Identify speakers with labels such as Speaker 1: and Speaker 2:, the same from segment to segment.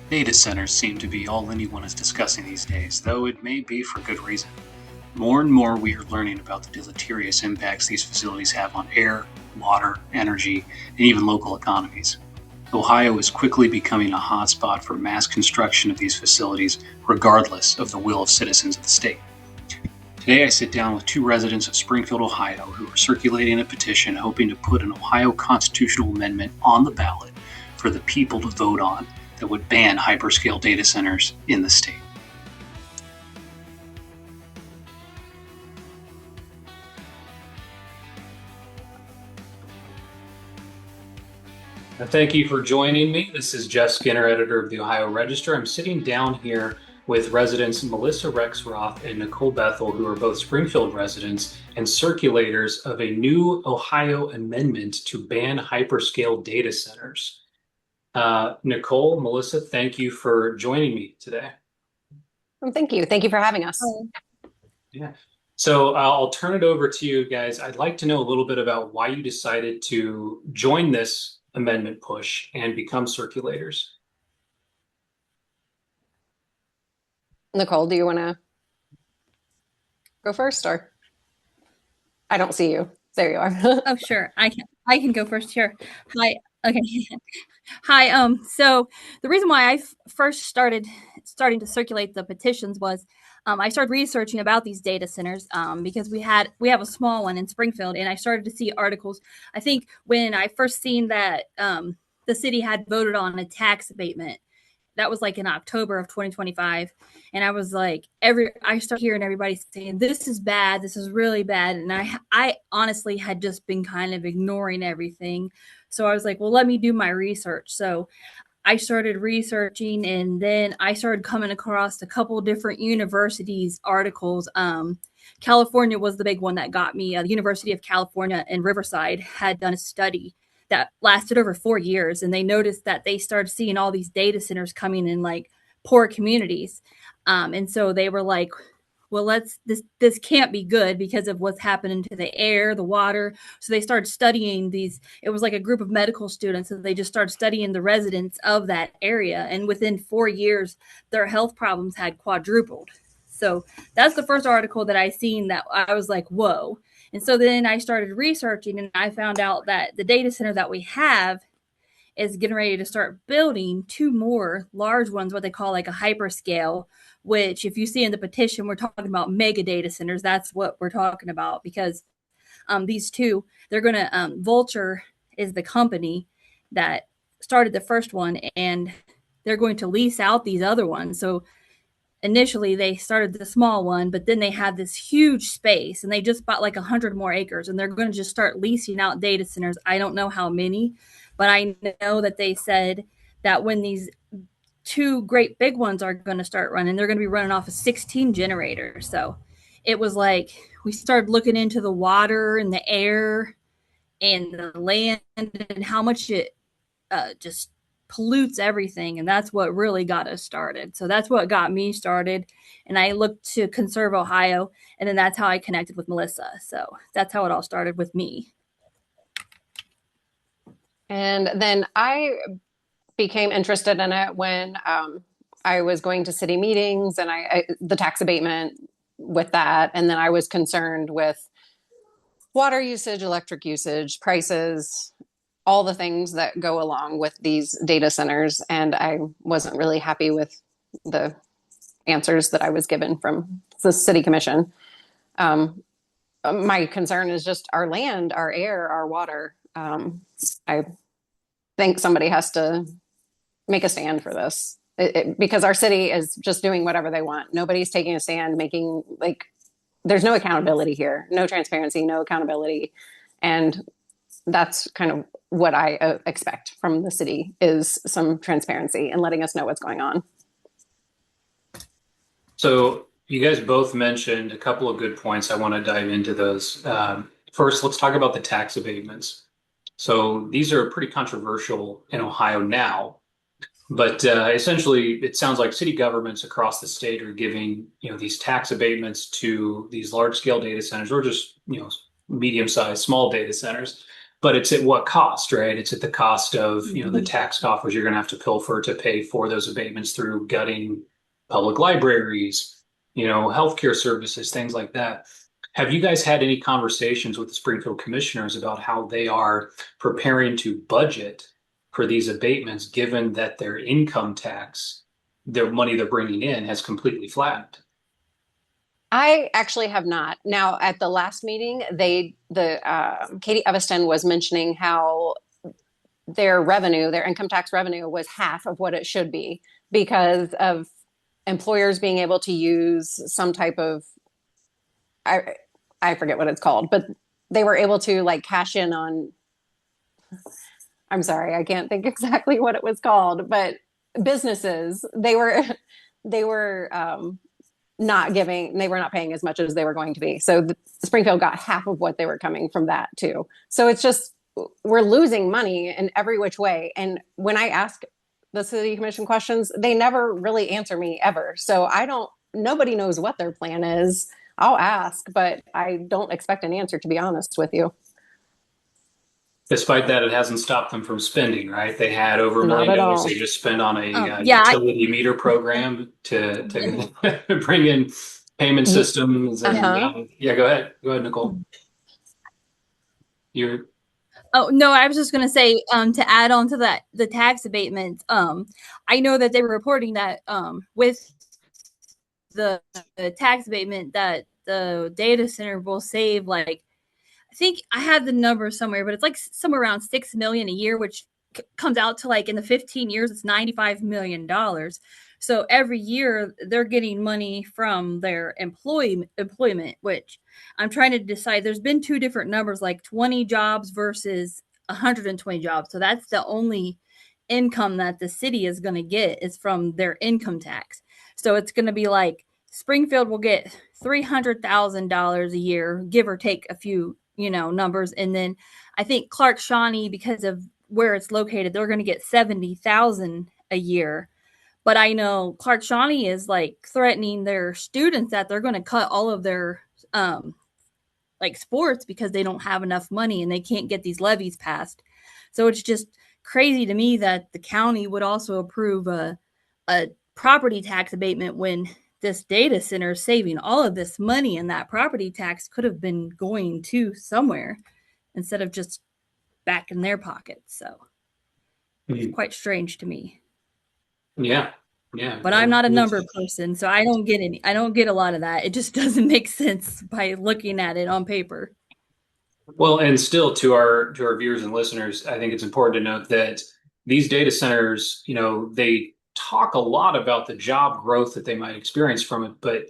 Speaker 1: Data centers seem to be all anyone is discussing these days, though it may be for good reason. More and more we are learning about the deleterious impacts these facilities have on air, water, energy, and even local economies. Ohio is quickly becoming a hotspot for mass construction of these facilities, regardless of the will of citizens of the state. Today I sit down with two residents of Springfield, Ohio, who are circulating a petition hoping to put an Ohio constitutional amendment on the ballot for the people to vote on that would ban hyperscale data centers in the state. Thank you for joining me. This is Jeff Skinner, editor of the Ohio Register. I'm sitting down here with residents Melissa Rexroth and Nicole Bethel, who are both Springfield residents and circulators of a new Ohio amendment to ban hyperscale data centers. Nicole, Melissa, thank you for joining me today.
Speaker 2: Well, thank you. Thank you for having us.
Speaker 1: Yeah. So I'll turn it over to you guys. I'd like to know a little bit about why you decided to join this amendment push and become circulators.
Speaker 2: Nicole, do you want to go first, or I don't see you. There you are.
Speaker 3: Oh, sure. I can go first here. Hi. Okay. Hi. So the reason why I first starting to circulate the petitions was I started researching about these data centers because we have a small one in Springfield, and I started to see articles. I think when I first seen that the city had voted on a tax abatement, that was like in October of 2025. And I was like, I started hearing everybody saying, this is bad. This is really bad. And I honestly had just been kind of ignoring everything. So I was like, well, let me do my research. So I started researching, and then I started coming across a couple different universities articles. California was the big one that got me. The University of California in Riverside had done a study that lasted over 4 years, and they noticed that they started seeing all these data centers coming in like poor communities. And so they were like, well, this can't be good because of what's happening to the air, the water. So they started studying these. It was like a group of medical students, and they just started studying the residents of that area. And within 4 years, their health problems had quadrupled. So that's the first article that I seen that I was like, whoa. And so then I started researching, and I found out that the data center that we have is getting ready to start building 2 more large ones, what they call like a hyperscale, which if you see in the petition, we're talking about mega data centers. That's what we're talking about, because these 2, they're going to, Vulture is the company that started the first one, and they're going to lease out these other ones. So initially they started the small one, but then they had this huge space, and they just bought like 100 more acres, and they're going to just start leasing out data centers. I don't know how many, but I know that they said that when these 2 great big ones are going to start running, they're going to be running off of 16 generators. So it was like we started looking into the water and the air and the land and how much it just pollutes everything. And that's what really got us started. So that's what got me started. And I looked to Conserve Ohio, and then that's how I connected with Melissa. So that's how it all started with me.
Speaker 2: And then I became interested in it when I was going to city meetings, and the tax abatement with that. And then I was concerned with water usage, electric usage, prices, all the things that go along with these data centers. And I wasn't really happy with the answers that I was given from the city commission. My concern is just our land, our air, our water. I think somebody has to make a stand for this. because our city is just doing whatever they want. Nobody's taking a stand, making like, there's no accountability here, no transparency, no accountability. And that's kind of what I expect from the city, is some transparency and letting us know what's going on.
Speaker 1: So you guys both mentioned a couple of good points. I want to dive into those. First, let's talk about the tax abatements. So these are pretty controversial in Ohio now, but essentially it sounds like city governments across the state are giving, these tax abatements to these large scale data centers, or just, medium sized, small data centers. But it's at what cost, right? It's at the cost of, the tax coffers you're going to have to pilfer to pay for those abatements through gutting public libraries, healthcare services, things like that. Have you guys had any conversations with the Springfield commissioners about how they are preparing to budget for these abatements, given that their income tax, their money they're bringing in, has completely flattened?
Speaker 2: I actually have not. Now, at the last meeting, Katie Eviston was mentioning how their revenue, their income tax revenue, was half of what it should be because of employers being able to use some type of, I forget what it's called, but they were able to like cash in on, I'm sorry, I can't think exactly what it was called, but businesses, they were not giving, they were not paying as much as they were going to be. So Springfield got half of what they were coming from that too. So it's just, we're losing money in every which way. And when I ask the city commission questions, they never really answer me ever. So nobody knows what their plan is. I'll ask, but I don't expect an answer, to be honest with you.
Speaker 1: Despite that, it hasn't stopped them from spending, right? They had over $1 million they just spent on a utility meter program to bring in payment systems. And yeah, go ahead, Nicole. You're.
Speaker 3: Oh, no, I was just going to say, to add on to that, the tax abatement, I know that they were reporting that with the tax abatement that the data center will save, like, I think I had the number somewhere, but it's like somewhere around $6 million a year, which comes out to, like, in the 15 years, it's $95 million. So every year they're getting money from their employment, which I'm trying to decide. There's been two different numbers, like 20 jobs versus 120 jobs. So that's the only income that the city is going to get, is from their income tax. So it's going to be like Springfield will get $300,000 a year, give or take a few, numbers. And then I think Clark Shawnee, because of where it's located, they're going to get $70,000 a year. But I know Clark Shawnee is like threatening their students that they're going to cut all of their like sports because they don't have enough money and they can't get these levies passed. So it's just crazy to me that the county would also approve a property tax abatement when this data center is saving all of this money, and that property tax could have been going to somewhere instead of just back in their pockets. So it's quite strange to me.
Speaker 1: Yeah. Yeah.
Speaker 3: But I'm not a number person, so I don't get a lot of that. It just doesn't make sense by looking at it on paper.
Speaker 1: Well, and still to our viewers and listeners, I think it's important to note that these data centers, they talk a lot about the job growth that they might experience from it, but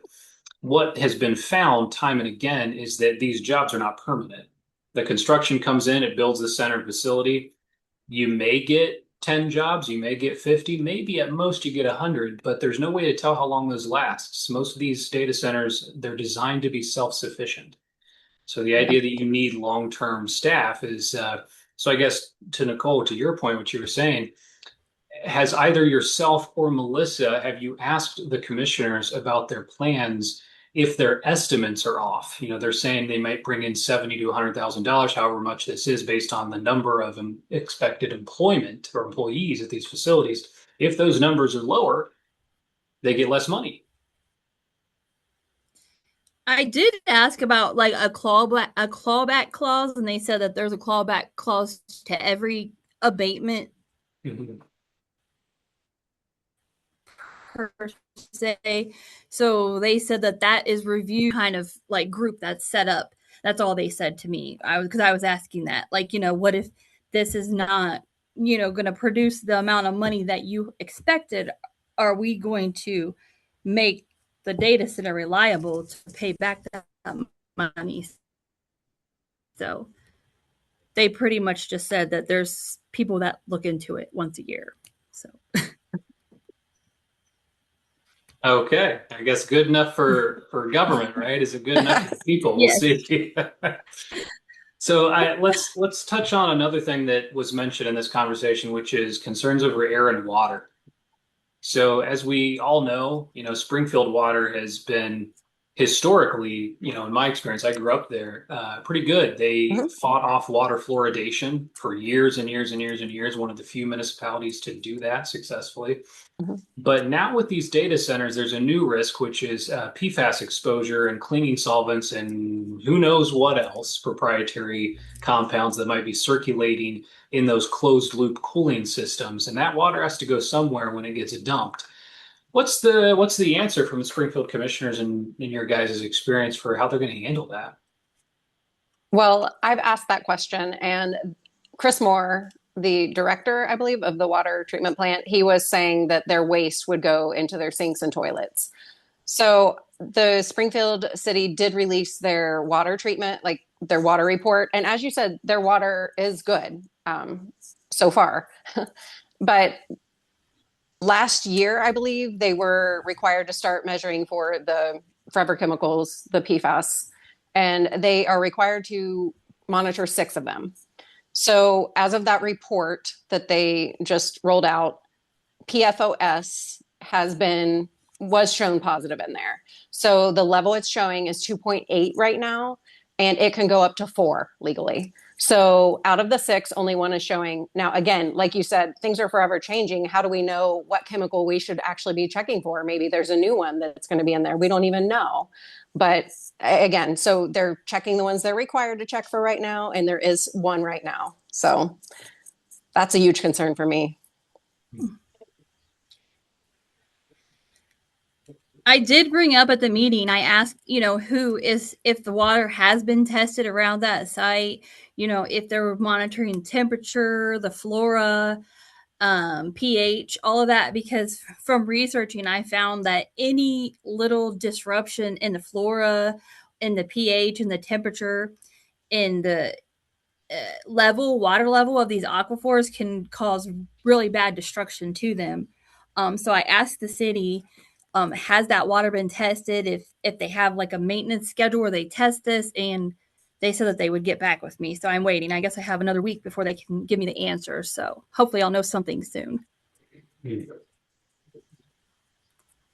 Speaker 1: what has been found time and again is that these jobs are not permanent. The construction comes in, it builds the center facility. You may get 10 jobs, you may get 50, maybe at most you get 100, but there's no way to tell how long those last. Most of these data centers, they're designed to be self-sufficient. So the idea that you need long-term staff is, so I guess to Nicole, to your point, what you were saying, has either yourself or Melissa, have you asked the commissioners about their plans if their estimates are off? They're saying they might bring in $70,000 to $100,000, however much this is based on the number of expected employment or employees at these facilities. If those numbers are lower, they get less money.
Speaker 3: I did ask about like a clawback clause, and they said that there's a clawback clause to every abatement.
Speaker 1: Mm-hmm.
Speaker 3: Per se. So they said that is review kind of like group that's set up. That's all they said to me. Because I was asking that, like, what if this is not, going to produce the amount of money that you expected? are we going to make the data center reliable to pay back that money? So they pretty much just said that there's people that look into it once a year. So
Speaker 1: Okay, I guess good enough for government, right? Is it good enough for the people? We'll
Speaker 3: yes.
Speaker 1: see. So let's touch on another thing that was mentioned in this conversation, which is concerns over air and water. So as we all know, Springfield water has been historically, in my experience, I grew up there, pretty good. They
Speaker 2: Mhm.
Speaker 1: fought off water fluoridation for years and years and years and years, one of the few municipalities to do that successfully.
Speaker 2: Mhm.
Speaker 1: But now with these data centers, there's a new risk, which is PFAS exposure and cleaning solvents and who knows what else, proprietary compounds that might be circulating in those closed loop cooling systems. And that water has to go somewhere when it gets dumped. What's the answer from the Springfield commissioners in your guys' experience for how they're going to handle that?
Speaker 2: Well, I've asked that question, and Chris Moore, the director, I believe, of the water treatment plant, he was saying that their waste would go into their sinks and toilets. So the Springfield city did release their water treatment, like their water report. And as you said, their water is good so far. But last year, I believe, they were required to start measuring for the forever chemicals, the PFAS, and they are required to monitor 6 of them. So as of that report that they just rolled out, PFOS was shown positive in there. So the level it's showing is 2.8 right now, and it can go up to 4 legally. So out of the 6, only 1 is showing. Now, again, like you said, things are forever changing. How do we know what chemical we should actually be checking for? Maybe there's a new one that's going to be in there. We don't even know. But again, so they're checking the ones they're required to check for right now, and there is 1 right now. So that's a huge concern for me.
Speaker 3: I did bring up at the meeting, I asked, if the water has been tested around that site, if they're monitoring temperature, the flora, pH, all of that, because from researching, I found that any little disruption in the flora, in the pH, in the temperature, in the water level of these aquifers can cause really bad destruction to them. So I asked the city, has that water been tested? If they have like a maintenance schedule where they test this, and they said that they would get back with me. So I'm waiting. I guess I have another week before they can give me the answer. So hopefully I'll know something soon.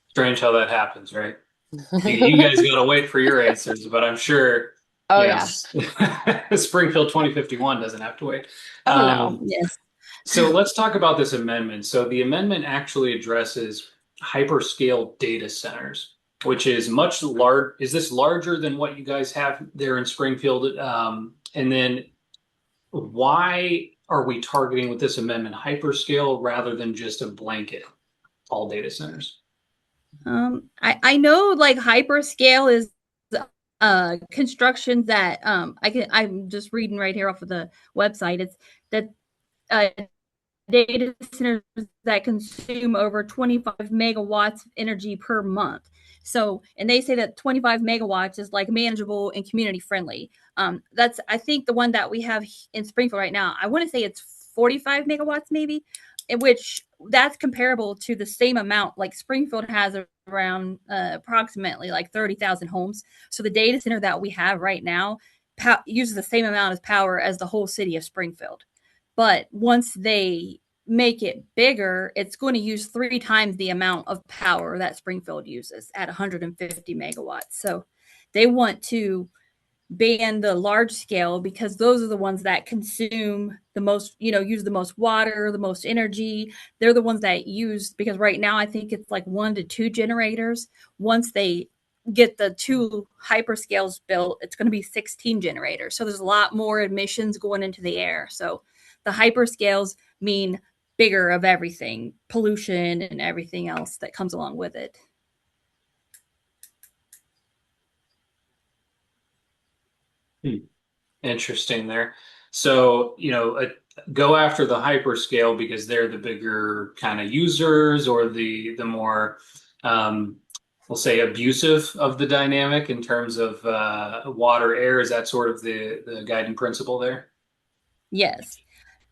Speaker 1: Strange how that happens, right? You guys got to wait for your answers, but I'm sure,
Speaker 2: Oh, yeah.
Speaker 1: yes, Springfield 2051 doesn't have to wait.
Speaker 2: Oh, no.
Speaker 3: Yes.
Speaker 1: So let's talk about this amendment. So the amendment actually addresses hyperscale data centers, which is much large. Is this larger than what you guys have there in Springfield? And then why are we targeting with this amendment hyperscale rather than just a blanket all data centers?
Speaker 3: I know like hyperscale is construction that I'm just reading right here off of the website. It's that uh, data centers that consume over 25 megawatts of energy per month. So, and they say that 25 megawatts is like manageable and community friendly. That's, I think, the one that we have in Springfield right now. I want to say it's 45 megawatts, maybe, in which that's comparable to the same amount like Springfield has around approximately like 30,000 homes. So the data center that we have right now uses the same amount of power as the whole city of Springfield. But once they make it bigger, it's going to use 3 times the amount of power that Springfield uses at 150 megawatts. So they want to ban the large scale because those are the ones that consume the most, use the most water, the most energy. They're the ones that use, because right now I think it's like 1 to 2 generators. Once they get the 2 hyperscales built, it's going to be 16 generators. So there's a lot more emissions going into the air. So the hyperscales mean bigger of everything, pollution and everything else that comes along with it.
Speaker 1: Interesting there. So, go after the hyperscale because they're the bigger kind of users or the more um, we'll say abusive of the dynamic in terms of water, air. Is that sort of the guiding principle there?
Speaker 3: Yes.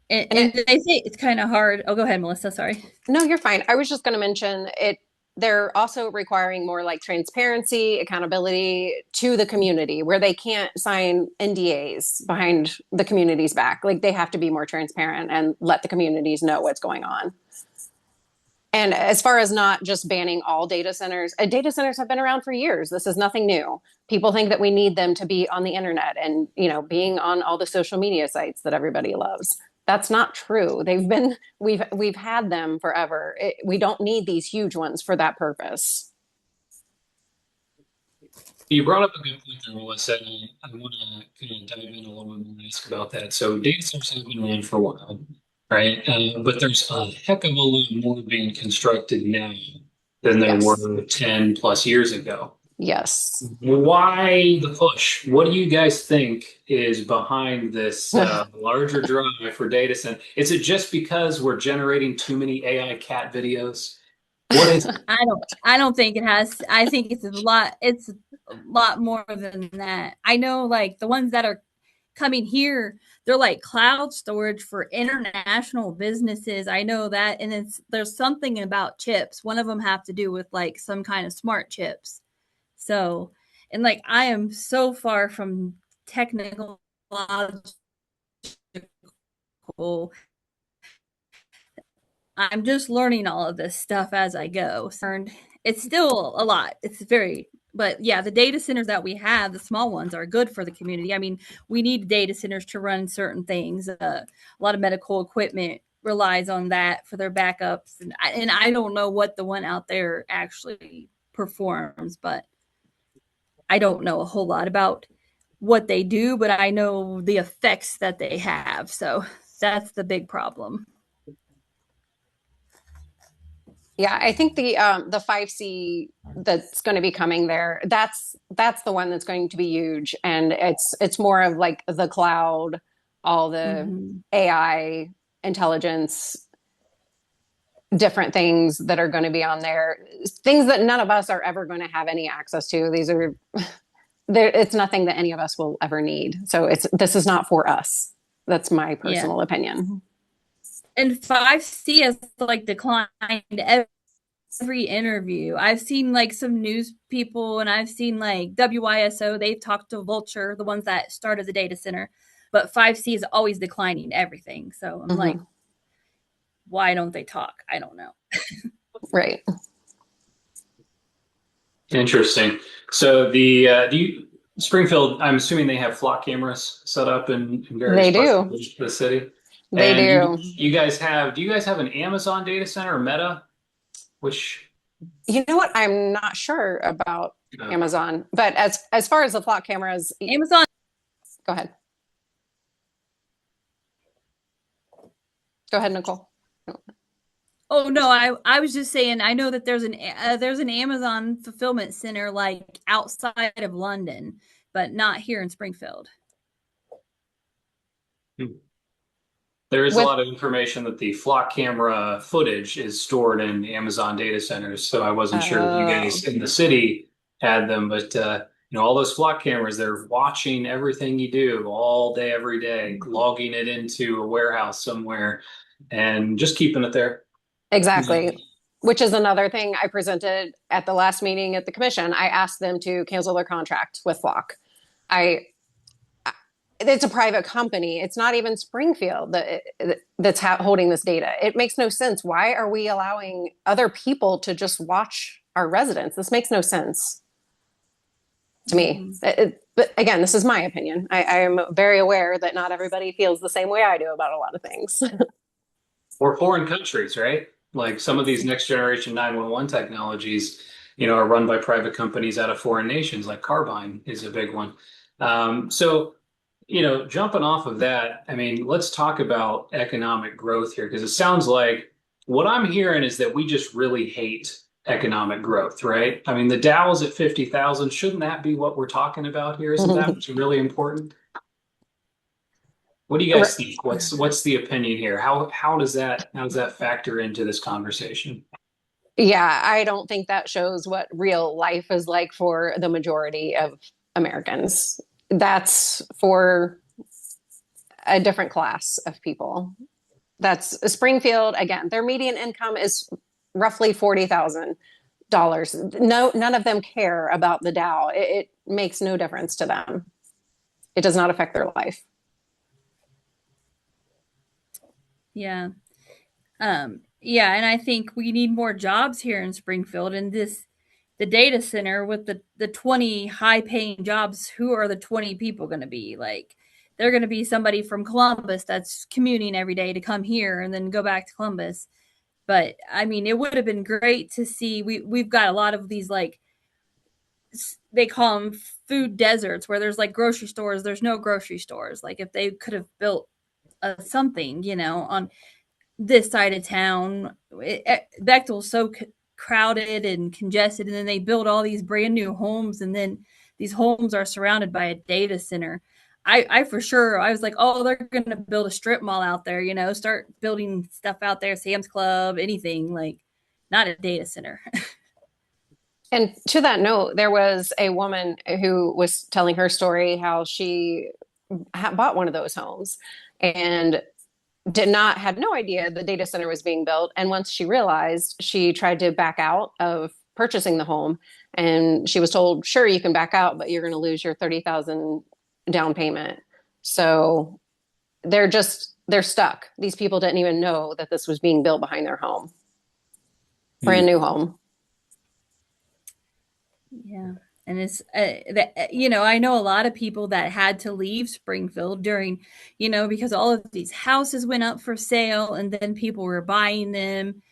Speaker 3: And,
Speaker 2: And
Speaker 3: and
Speaker 2: it,
Speaker 3: they say it's kind of hard. Oh, go ahead, Melissa. Sorry.
Speaker 2: no, you're fine. I was just going to mention it. They're also requiring more like transparency, accountability to the community where they can't sign NDAs behind the community's back. Like they have to be more transparent and let the communities know what's going on. And as far as not just banning all data centers have been around for years. This is nothing new. People think that we need them to be on the internet and, being on all the social media sites that everybody loves. That's not true. We've had them forever. We don't need these huge ones for that purpose.
Speaker 1: You brought up a good point there, Melissa. And I want to kind of dive in a little bit more and ask about that. So data centers have been around for a while, right? But there's a heck of a lot more being constructed now than there
Speaker 2: Yes.
Speaker 1: were 10 plus years ago.
Speaker 2: Yes.
Speaker 1: Why the push? What do you guys think is behind this larger drive for data center? Is it just because we're generating too many AI cat videos? What is it?
Speaker 3: I don't think it has. I think it's a lot more than that. I know like the ones that are coming here, they're like cloud storage for international businesses. I know that, and there's something about chips. One of them have to do with like some kind of smart chips. So, and like I am so far from technical I'm just learning all of this stuff as I go. It's still a lot. But yeah, the data centers that we have, the small ones, are good for the community. I mean, we need data centers to run certain things. A lot of medical equipment relies on that for their backups, and I don't know what the one out there actually performs, but I don't know a whole lot about what they do, but I know the effects that they have. So that's the big problem.
Speaker 2: Yeah, I think the 5C that's going to be coming there, that's the one that's going to be huge. And it's more of like the cloud, all the
Speaker 3: Mm-hmm.
Speaker 2: AI intelligence, different things that are going to be on there, things that none of us are ever going to have any access to. These are it's nothing that any of us will ever need. So this is not for us. That's my
Speaker 3: Yeah.
Speaker 2: personal opinion.
Speaker 3: And 5C has like declined every interview. I've seen like some news people and I've seen like WISO, they've talked to Vulture, the ones that started the data center, but 5C is always declining everything. So I'm like,
Speaker 2: Hmm.
Speaker 3: why don't they talk? I don't know.
Speaker 2: Right.
Speaker 1: Interesting. So the do you Springfield, I'm assuming they have flock cameras set up in various
Speaker 2: They
Speaker 1: parts of
Speaker 2: do.
Speaker 1: the city.
Speaker 2: They
Speaker 1: And
Speaker 2: do.
Speaker 1: you guys have, do you guys have an Amazon data center or Meta? Which,
Speaker 2: You know what? I'm not sure about
Speaker 1: uh,
Speaker 2: Amazon, but as far as the flock cameras,
Speaker 3: Amazon.
Speaker 2: go ahead. Go ahead, Nicole.
Speaker 3: Oh no, I was just saying I know that there's an Amazon fulfillment center like outside of London, but not here in Springfield.
Speaker 1: there is a
Speaker 2: With
Speaker 1: lot of information that the flock camera footage is stored in Amazon data centers. So I wasn't sure if you
Speaker 2: Oh,
Speaker 1: guys in the city had them, but all those flock cameras, they're watching everything you do all day, every day, logging it into a warehouse somewhere and just keeping it there.
Speaker 2: exactly. Which is another thing I presented at the last meeting at the commission. I asked them to cancel their contract with Flock. I it's a private company. It's not even Springfield that's holding this data. It makes no sense. Why are we allowing other people to just watch our residents? This makes no sense to me.
Speaker 3: Mm-hmm.
Speaker 2: But again, this is my opinion. I am very aware that not everybody feels the same way I do about a lot of things.
Speaker 1: Or foreign countries, right? Like some of these next generation 911 technologies, are run by private companies out of foreign nations, like Carbine is a big one. So, jumping off of that, I mean, let's talk about economic growth here, because it sounds like what I'm hearing is that we just really hate economic growth, right? I mean, the Dow's at 50,000. Shouldn't that be what we're talking about here? Isn't that what's really important? What do you guys think? What's the opinion here? How does that factor into this conversation?
Speaker 2: Yeah, I don't think that shows what real life is like for the majority of Americans. That's for a different class of people. That's Springfield. Again, their median income is roughly $40,000. No, none of them care about the Dow. It makes no difference to them. It does not affect their life.
Speaker 3: Yeah. Yeah, and I think we need more jobs here in Springfield. And the data center with the 20 high paying jobs, who are the 20 people going to be? Like, they're going to be somebody from Columbus that's commuting every day to come here and then go back to Columbus. But I mean, it would have been great to see. We've got a lot of these, like, they call them food deserts, where there's like grocery stores, there's no grocery stores. Like, if they could have built something, on this side of town. Bechtel's so crowded and congested, and then they build all these brand new homes, and then these homes are surrounded by a data center. I for sure, I was like, oh, they're going to build a strip mall out there, start building stuff out there, Sam's Club, anything, like, not a data center.
Speaker 2: And to that note, there was a woman who was telling her story how she bought one of those homes and had no idea the data center was being built. And once she realized, she tried to back out of purchasing the home, and she was told, sure, you can back out, but you're going to lose your 30,000 down payment. So they're stuck. These people didn't even know that this was being built behind their home. Brand new home.
Speaker 3: Yeah. And it's I know a lot of people that had to leave Springfield during, because all of these houses went up for sale, and then people were buying them,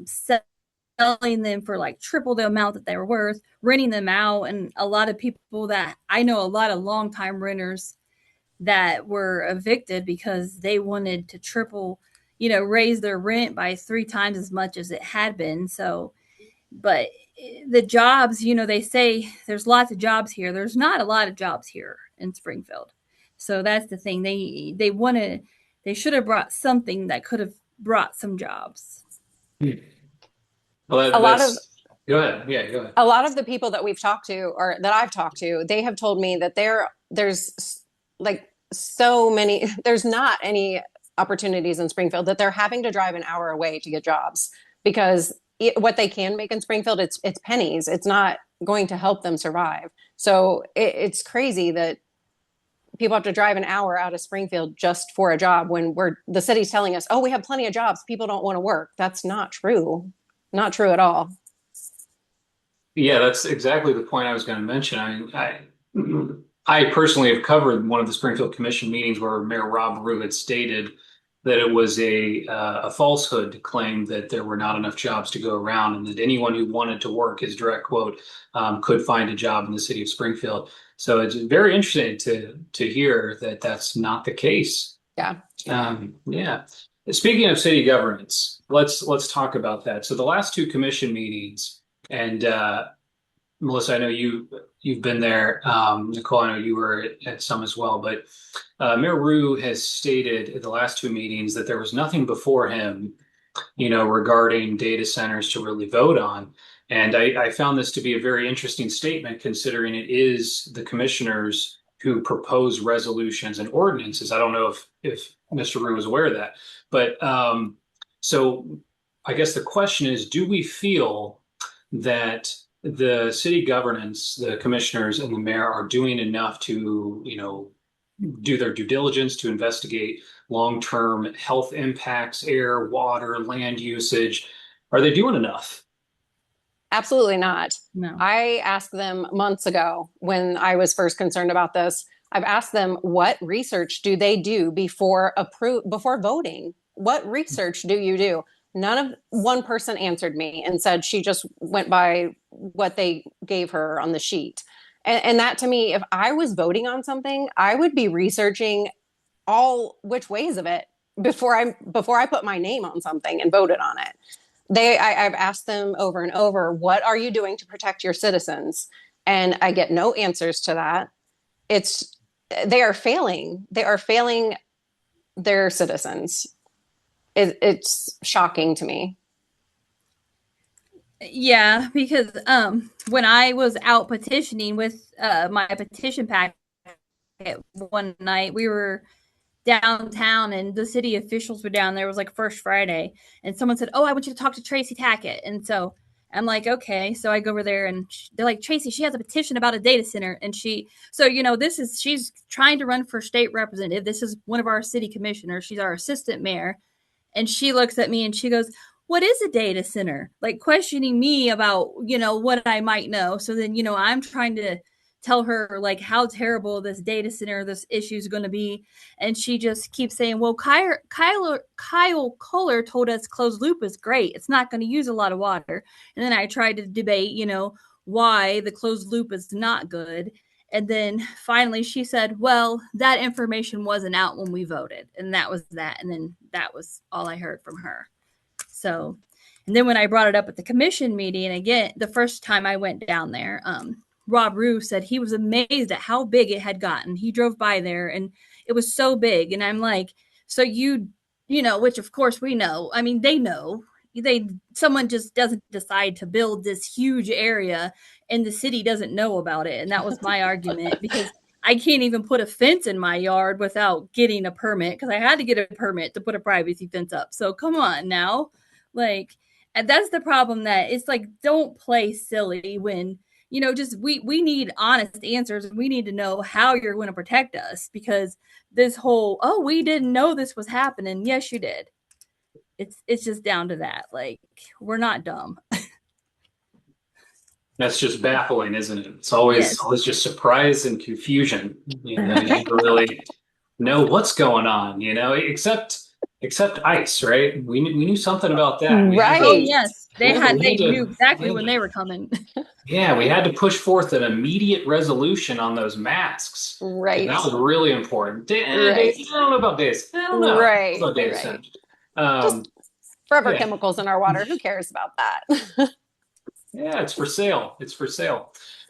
Speaker 3: selling them for like triple the amount that they were worth, renting them out. And a lot of people that I know, a lot of longtime renters that were evicted because they wanted to triple, raise their rent by 3 times as much as it had been. So, but the jobs, they say there's lots of jobs here. There's not a lot of jobs here in Springfield. So that's the thing. They should have brought something that could have brought some jobs.
Speaker 1: Well,
Speaker 2: A lot of
Speaker 1: go ahead. Yeah, go ahead.
Speaker 2: a lot of the people that we've talked to, or that I've talked to, they have told me that there's like so many, there's not any opportunities in Springfield, that they're having to drive an hour away to get jobs, because what they can make in Springfield, it's pennies. It's not going to help them survive. So it's crazy that people have to drive an hour out of Springfield just for a job, when the city's telling us, oh, we have plenty of jobs, people don't want to work. That's not true. Not true at all.
Speaker 1: Yeah, that's exactly the point I was going to mention. I personally have covered one of the Springfield Commission meetings where Mayor Rob Rue had stated that it was a falsehood to claim that there were not enough jobs to go around, and that anyone who wanted to work, his direct quote, could find a job in the city of Springfield. So it's very interesting to hear that that's not the case.
Speaker 2: Yeah.
Speaker 1: Yeah. Speaking of city governance, let's talk about that. So the last 2 commission meetings, and Melissa, I know you've been there. Nicole, I know you were at some as well. But Mayor Rue has stated at the last 2 meetings that there was nothing before him, regarding data centers to really vote on. And I found this to be a very interesting statement, considering it is the commissioners who propose resolutions and ordinances. I don't know if Mr. Rue was aware of that. But so I guess the question is, do we feel that the city governance, the commissioners and the mayor, are doing enough to, do their due diligence to investigate long-term health impacts, air, water, land usage? Are they doing enough?
Speaker 2: Absolutely not.
Speaker 3: No.
Speaker 2: I asked them months ago, when I was first concerned about this. I've asked them, what research do they do before voting? What research do you do? One person answered me and said she just went by what they gave her on the sheet. And that, to me, if I was voting on something, I would be researching all which ways of it before I put my name on something and voted on it. I've asked them over and over, what are you doing to protect your citizens? And I get no answers to that. They are failing. They are failing their citizens. It's shocking to me.
Speaker 3: Yeah, because when I was out petitioning with my petition packet one night, we were downtown and the city officials were down there. It was like First Friday, and someone said, "Oh, I want you to talk to Tracy Tackett." And so I'm like, "Okay." So I go over there, and they're like, "Tracy, she has a petition about a data center," and she's trying to run for state representative. This is one of our city commissioners. She's our assistant mayor, and she looks at me and she goes, "What is a data center?" Like questioning me about, what I might know. So then, I'm trying to tell her like how terrible this data center, this issue is going to be. And she just keeps saying, well, Kyle Kohler told us closed loop is great. It's not going to use a lot of water. And then I tried to debate, why the closed loop is not good. And then finally she said, well, that information wasn't out when we voted. And that was that. And then that was all I heard from her. So, and then when I brought it up at the commission meeting, again, the first time I went down there, Rob Rue said he was amazed at how big it had gotten. He drove by there and it was so big. And I'm like, so which of course we know. I mean, they know. Someone just doesn't decide to build this huge area and the city doesn't know about it. And that was my argument, because I can't even put a fence in my yard without getting a permit, because I had to get a permit to put a privacy fence up. So come on now. Like, and that's the problem, that it's like, don't play silly when, just we need honest answers, and we need to know how you're going to protect us, because this whole, oh, we didn't know this was happening. Yes, you did. It's just down to that. Like, we're not dumb.
Speaker 1: That's just baffling, isn't it? It's always just surprise and confusion. You never really know what's going on, except ice, right? We knew something about that.
Speaker 2: Right.
Speaker 3: Oh, yes. They knew exactly when they were coming.
Speaker 1: Yeah, we had to push forth an immediate resolution on those masks.
Speaker 2: Right.
Speaker 1: That was really important.
Speaker 2: Right.
Speaker 1: I don't know about days. I don't know about days.
Speaker 2: Right. Just forever chemicals in our water. Who cares about that?
Speaker 1: Yeah, it's for sale.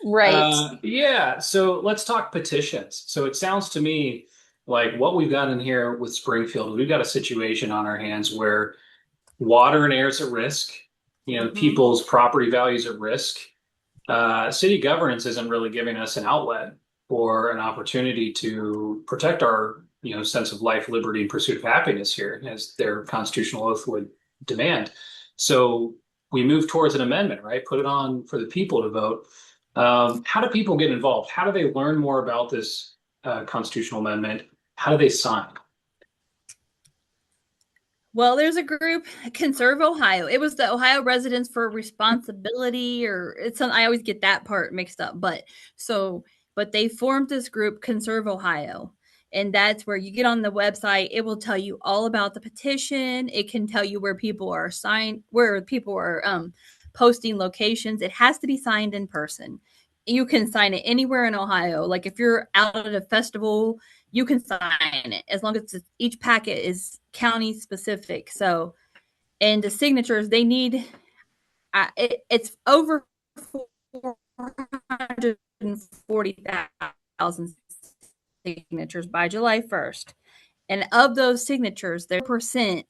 Speaker 2: Right.
Speaker 1: Yeah. So let's talk petitions. So it sounds to me like what we've got in here with Springfield, we've got a situation on our hands where water and air is at risk. People's property values at risk. City governance isn't really giving us an outlet or an opportunity to protect our, sense of life, liberty, and pursuit of happiness here, as their constitutional oath would demand. So we move towards an amendment, right? Put it on for the people to vote. How do people get involved? How do they learn more about this constitutional amendment? How do they sign?
Speaker 3: Well, there's a group, Conserve Ohio. It was the Ohio Residents for Responsibility, or I always get that part mixed up. But they formed this group, Conserve Ohio. And that's where you get on the website. It will tell you all about the petition. It can tell you where people are posting locations. It has to be signed in person. You can sign it anywhere in Ohio. Like if you're out at a festival, you can sign it as long as each packet is county specific. So, and the signatures they need, it's over 440,000 signatures by July 1st. And of those signatures, they're percent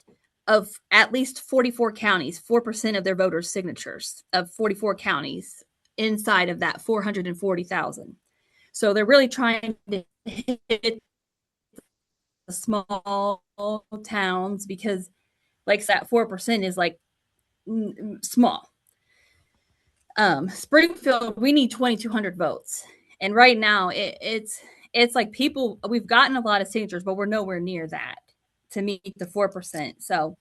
Speaker 3: of at least 44 counties, 4% of their voters' signatures of 44 counties inside of that 440,000. So they're really trying to hit the small towns, because like that 4% is like small. Springfield, we need 2,200 votes. And right now it's like we've gotten a lot of signatures, but we're nowhere near that to meet the 4%. So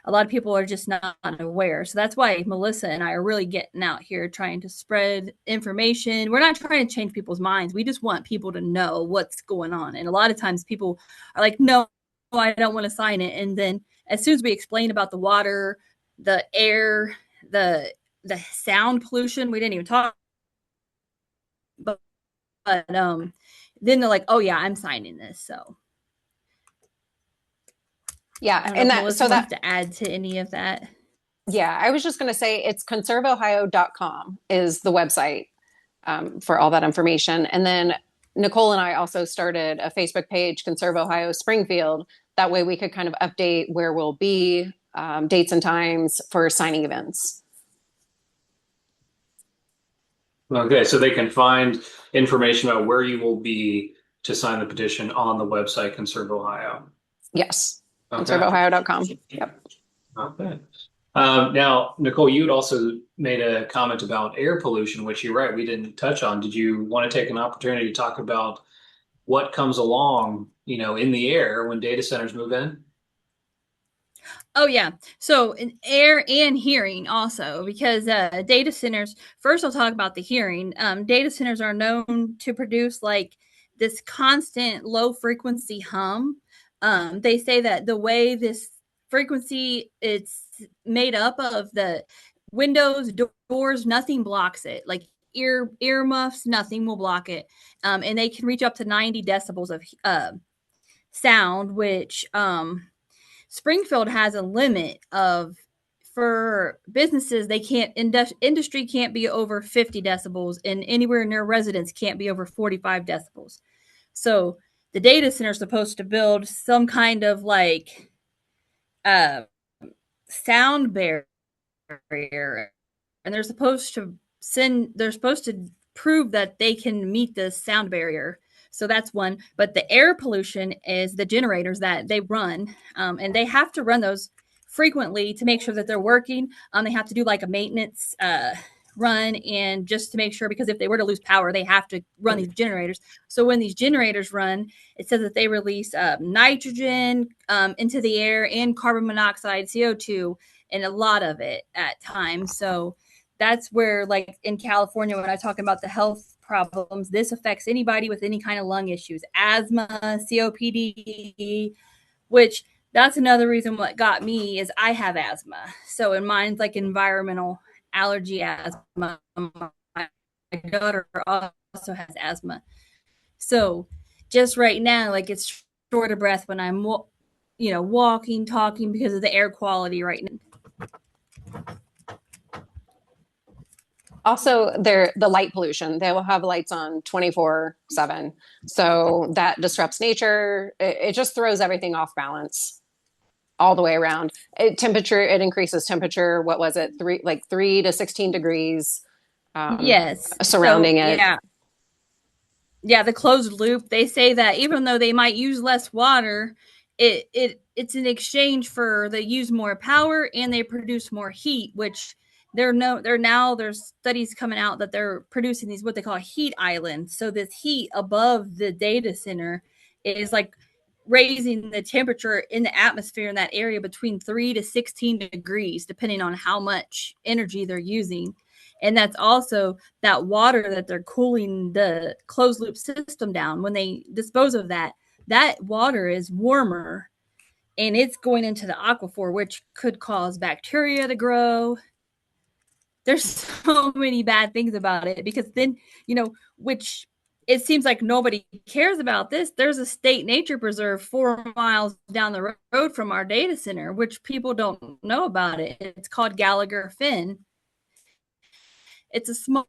Speaker 3: a lot of people are just not aware. So that's why Melissa and I are really getting out here trying to spread information. We're not trying to change people's minds. We just want people to know what's going on. And a lot of times people are like, no, I don't want to sign it. And then as soon as we explain about the water, the air, the sound pollution, we didn't even talk. But then they're like, oh yeah, I'm signing this. So
Speaker 2: yeah, and that
Speaker 3: to add to any of that.
Speaker 2: Yeah, I was just going to say it's conserveohio.com is the website for all that information. And then Nicole and I also started a Facebook page, Conserve Ohio Springfield. That way we could kind of update where we'll be, dates and times for signing events.
Speaker 1: Okay, so they can find information about where you will be to sign the petition on the website Conserve Ohio.
Speaker 2: Yes,
Speaker 1: Okay.
Speaker 2: conserveohio.com. Yep.
Speaker 1: Okay. Now, Nicole, you had also made a comment about air pollution, which you're right, we didn't touch on. Did you want to take an opportunity to talk about what comes along, in the air when data centers move in?
Speaker 3: Oh yeah. So in air and hearing also, because data centers. First, I'll talk about the hearing. Data centers are known to produce like this constant low frequency hum. They say that the way this frequency it's made up of the windows, doors, nothing blocks it. Like earmuffs, nothing will block it. And they can reach up to 90 decibels of sound, which Springfield has a limit of for businesses they can't industry can't be over 50 decibels and anywhere near residents can't be over 45 decibels. So the data center is supposed to build some kind of like uh sound barrier, and they're supposed to prove that they can meet the sound barrier. So that's one. But the air pollution is the generators that they run, and they have to run those frequently to make sure that they're working. They have to do like a maintenance run, and just to make sure, because if they were to lose power, they have to run these generators. So when these generators run, it says that they release nitrogen into the air and carbon monoxide, CO2, and a lot of it at times. So that's where, like in California, when I talk about the health problems, this affects anybody with any kind of lung issues, asthma, COPD, which that's another reason what got me is I have asthma. So, and mine's like environmental allergy asthma. My daughter also has asthma. So, just right now, like it's short of breath when I'm, walking, talking because of the air quality right now.
Speaker 2: Also, the light pollution. They will have lights on 24/7. So that disrupts nature. It just throws everything off balance all the way around. It increases temperature. What was it? 3 to 16 degrees
Speaker 3: Yes.
Speaker 2: surrounding
Speaker 3: So,
Speaker 2: it.
Speaker 3: yeah. Yeah, the closed loop. They say that even though they might use less water, it's in exchange for they use more power and they produce more heat, which there's studies coming out that they're producing these what they call heat islands. So this heat above the data center is like raising the temperature in the atmosphere in that area between 3 to 16 degrees, depending on how much energy they're using. And that's also that water that they're cooling the closed loop system down. When they dispose of that, that water is warmer and it's going into the aquifer, which could cause bacteria to grow. There's so many bad things about it because then, which it seems like nobody cares about this. There's a state nature preserve 4 miles down the road from our data center, which people don't know about it. It's called Gallagher Finn. It's a small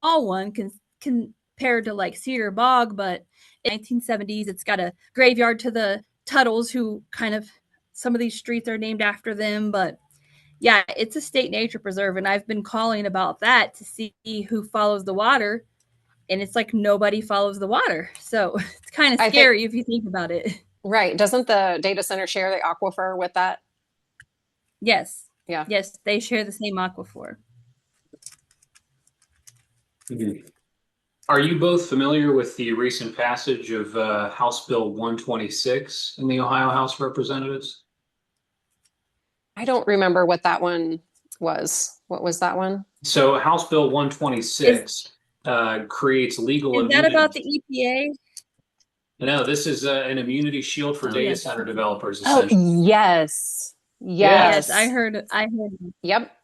Speaker 3: one compared to like Cedar Bog, but in the 1970s, it's got a graveyard to the Tuttles, who kind of some of these streets are named after them. But yeah, it's a state nature preserve, and I've been calling about that to see who follows the water, and it's like nobody follows the water. So it's kind of scary if you think about it.
Speaker 2: Right. Doesn't the data center share the aquifer with that?
Speaker 3: Yes.
Speaker 2: Yeah.
Speaker 3: Yes, they share the same aquifer.
Speaker 1: Mm-hmm. Are you both familiar with the recent passage of House Bill 126 in the Ohio House of Representatives?
Speaker 2: I don't remember what that one was. What was that one?
Speaker 1: So House Bill 126 creates legal
Speaker 3: Is that
Speaker 1: immunity.
Speaker 3: about the EPA?
Speaker 1: No, this is an immunity shield for data
Speaker 3: yes.
Speaker 1: center developers,
Speaker 2: Oh,
Speaker 1: essentially.
Speaker 2: yes.
Speaker 3: Yes, I heard.
Speaker 2: Yep.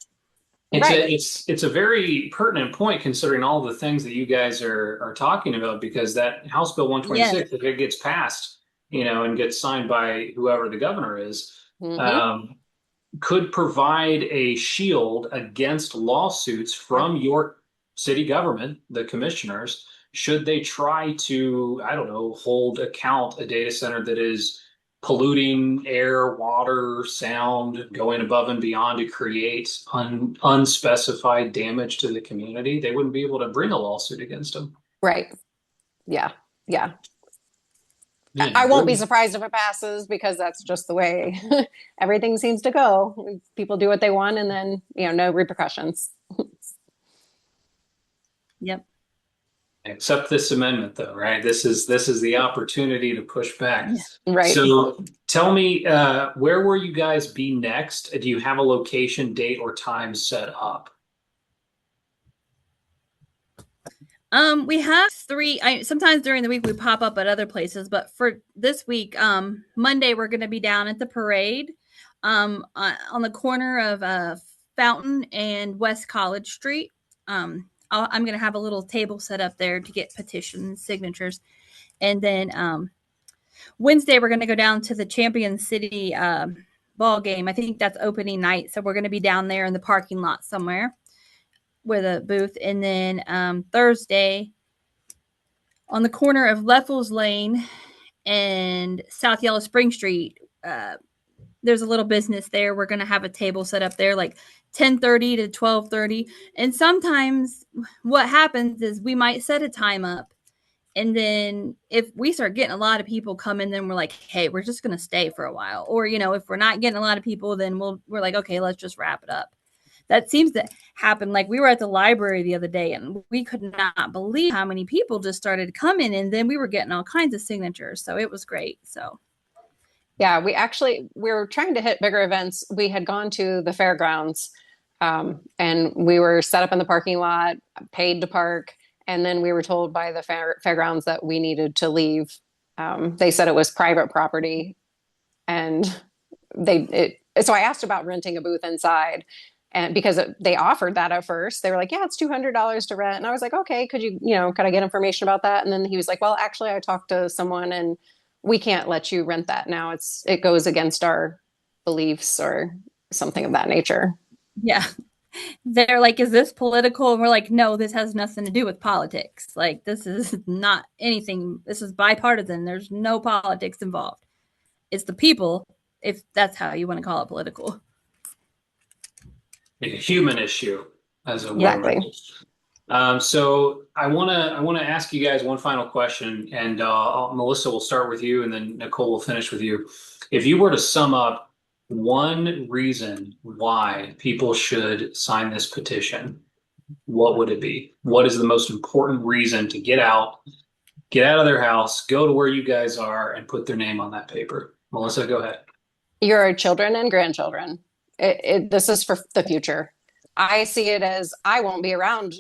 Speaker 1: It's a very pertinent point considering all the things that you guys are talking about, because that House Bill 126, if it gets passed, and gets signed by whoever the governor is, could provide a shield against lawsuits from your city government, the commissioners, should they try to, I don't know, hold account a data center that is polluting air, water, sound, going above and beyond to create unspecified damage to the community? They wouldn't be able to bring a lawsuit against them.
Speaker 2: Right. Yeah. Yeah.
Speaker 1: Man,
Speaker 2: I won't be surprised if it passes, because that's just the way everything seems to go. People do what they want, and then, no repercussions.
Speaker 3: Yep.
Speaker 1: Accept this amendment, though, right? This is the opportunity to push back.
Speaker 2: Right.
Speaker 1: So tell me, where will you guys be next? Do you have a location, date, or time set up?
Speaker 3: We have three. Sometimes during the week we pop up at other places, but for this week, Monday we're going to be down at the parade, on the corner of Fountain and West College Street. I'm going to have a little table set up there to get petition signatures, and then Wednesday we're going to go down to the Champion City ball game. I think that's opening night, so we're going to be down there in the parking lot somewhere with a booth. And then Thursday, on the corner of Leffels Lane and South Yellow Spring Street, there's a little business there. We're going to have a table set up there, like 10:30 to 12:30. And sometimes what happens is we might set a time up, and then if we start getting a lot of people coming, then we're like, hey, we're just going to stay for a while. Or, if we're not getting a lot of people, then we're like, okay, let's just wrap it up. That seems to happen. Like, we were at the library the other day, and we could not believe how many people just started coming, and then we were getting all kinds of signatures. So it was great. So
Speaker 2: yeah, we were trying to hit bigger events. We had gone to the fairgrounds, and we were set up in the parking lot, paid to park. And then we were told by the fairgrounds that we needed to leave. They said it was private property, and so I asked about renting a booth inside. And because they offered that at first, they were like, yeah, it's $200 to rent. And I was like, okay, could I get information about that? And then he was like, well, actually, I talked to someone, and we can't let you rent that now. It goes against our beliefs or something of that nature.
Speaker 3: Yeah. They're like, is this political? And we're like, no, this has nothing to do with politics. Like, this is not anything. This is bipartisan. There's no politics involved. It's the people, if that's how you want to call it political.
Speaker 1: A human issue, as it were.
Speaker 2: Exactly.
Speaker 1: So I want to ask you guys one final question, and Melissa, will start with you, and then Nicole will finish with you. If you were to sum up one reason why people should sign this petition, what would it be? What is the most important reason to get out of their house, go to where you guys are, and put their name on that paper? Melissa, go ahead.
Speaker 2: Your children and grandchildren. This is for the future. I see it as I won't be around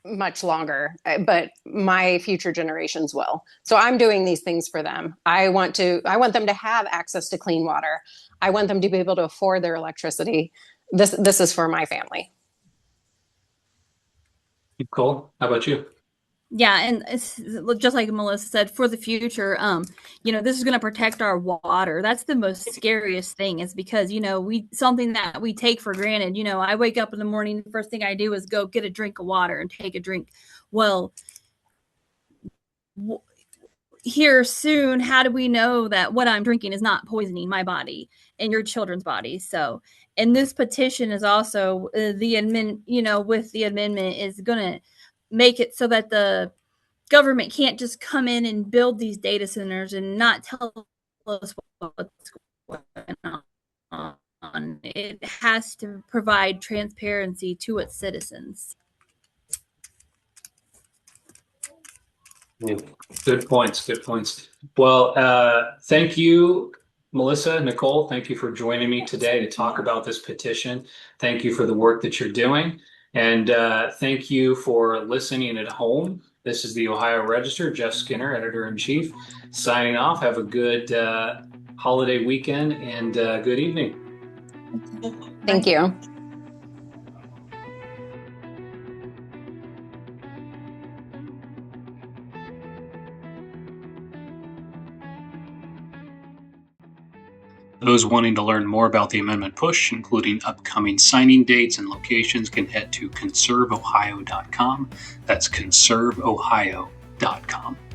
Speaker 2: much longer, but my future generations will. So I'm doing these things for them. I want them to have access to clean water. I want them to be able to afford their electricity. This is for my family.
Speaker 1: Nicole, how about you?
Speaker 3: Yeah, and it's just like Melissa said, for the future, this is going to protect our water. That's the most scariest thing, is because, something that we take for granted. I wake up in the morning, the first thing I do is go get a drink of water and take a drink. Well, here soon, how do we know that what I'm drinking is not poisoning my body and your children's bodies? So, and this petition is also with the amendment is going to make it so that the government can't just come in and build these data centers and not tell us what's going on. It has to provide transparency to its citizens.
Speaker 1: Good points. Well, thank you, Melissa, Nicole. Thank you for joining me today to talk about this petition. Thank you for the work that you're doing. And thank you for listening at home. This is the Ohio Register. Jeff Skinner, Editor-in-Chief, signing off. Have a good holiday weekend and good evening.
Speaker 2: Thank you.
Speaker 1: Those wanting to learn more about the amendment push, including upcoming signing dates and locations, can head to conserveohio.com. That's conserveohio.com. TOREditorJeffSkinner.com.